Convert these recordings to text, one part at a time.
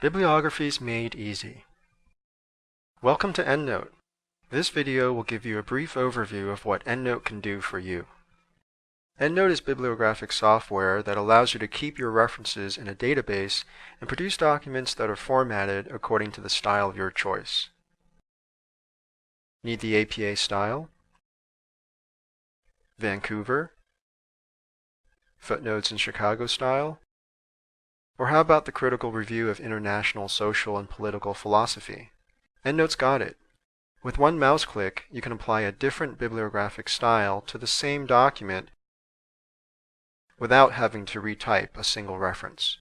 Bibliographies made easy. Welcome to EndNote. This video will give you a brief overview of what EndNote can do for you. EndNote is bibliographic software that allows you to keep your references in a database and produce documents that are formatted according to the style of your choice. Need the APA style? Vancouver? Footnotes in Chicago style? Or how about the critical review of international social and political philosophy? EndNote's got it. With one mouse click, you can apply a different bibliographic style to the same document without having to retype a single reference.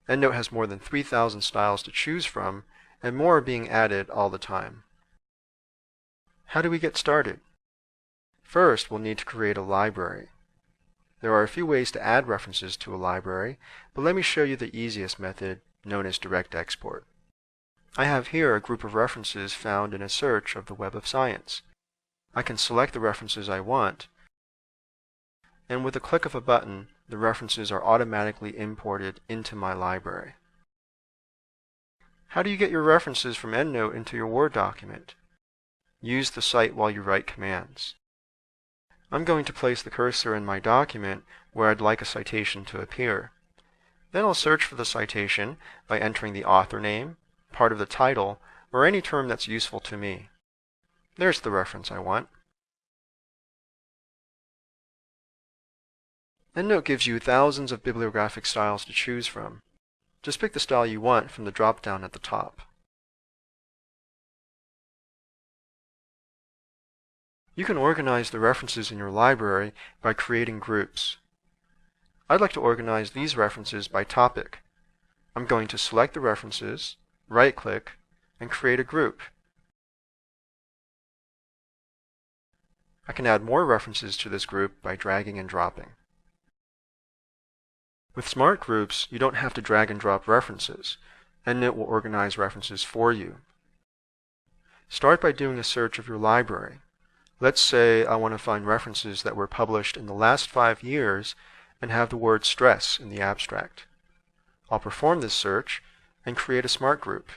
EndNote has more than 3,000 styles to choose from, and more are being added all the time. How do we get started? First, we'll need to create a library. There are a few ways to add references to a library, but let me show you the easiest method, known as direct export. I have here a group of references found in a search of the Web of Science. I can select the references I want, and with a click of a button, the references are automatically imported into my library. How do you get your references from EndNote into your Word document? Use the Cite while you write commands. I'm going to place the cursor in my document where I'd like a citation to appear. Then I'll search for the citation by entering the author name, part of the title, or any term that's useful to me. There's the reference I want. EndNote gives you thousands of bibliographic styles to choose from. Just pick the style you want from the drop-down at the top. You can organize the references in your library by creating groups. I'd like to organize these references by topic. I'm going to select the references, right-click, and create a group. I can add more references to this group by dragging and dropping. With smart groups, you don't have to drag and drop references. EndNote will organize references for you. Start by doing a search of your library. Let's say I want to find references that were published in the last 5 years and have the word stress in the abstract. I'll perform this search and create a smart group.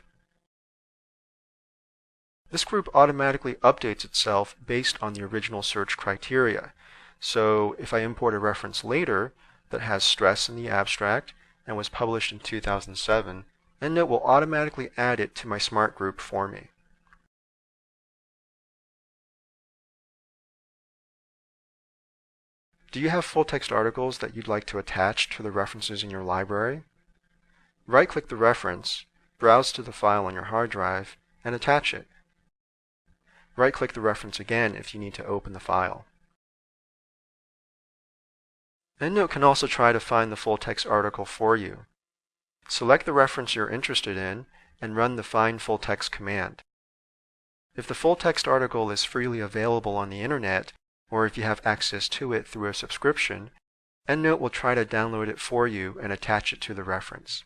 This group automatically updates itself based on the original search criteria. So if I import a reference later that has stress in the abstract and was published in 2007, EndNote will automatically add it to my smart group for me. Do you have full-text articles that you'd like to attach to the references in your library? Right-click the reference, browse to the file on your hard drive, and attach it. Right-click the reference again if you need to open the file. EndNote can also try to find the full-text article for you. Select the reference you're interested in and run the Find Full Text command. If the full-text article is freely available on the Internet, or if you have access to it through a subscription, EndNote will try to download it for you and attach it to the reference.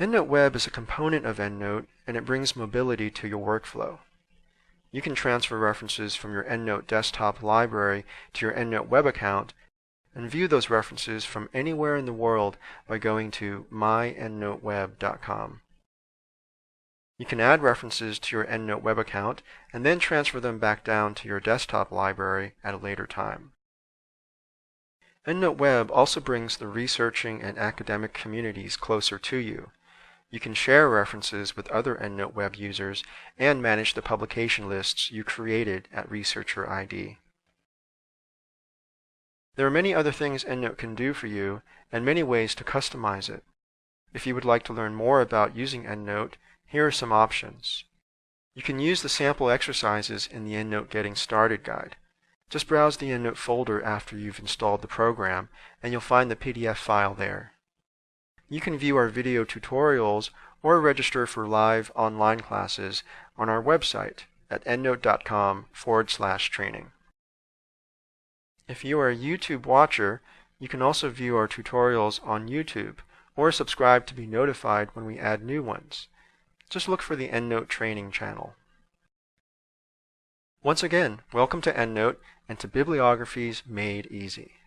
EndNote Web is a component of EndNote, and it brings mobility to your workflow. You can transfer references from your EndNote desktop library to your EndNote Web account and view those references from anywhere in the world by going to myendnoteweb.com. You can add references to your EndNote Web account and then transfer them back down to your desktop library at a later time. EndNote Web also brings the researching and academic communities closer to you. You can share references with other EndNote Web users and manage the publication lists you created at Researcher ID. There are many other things EndNote can do for you and many ways to customize it. If you would like to learn more about using EndNote, here are some options. You can use the sample exercises in the EndNote Getting Started guide. Just browse the EndNote folder after you've installed the program, and you'll find the PDF file there. You can view our video tutorials or register for live online classes on our website at endnote.com/training. If you are a YouTube watcher, you can also view our tutorials on YouTube or subscribe to be notified when we add new ones. Just look for the EndNote Training channel. Once again, welcome to EndNote and to Bibliographies Made Easy.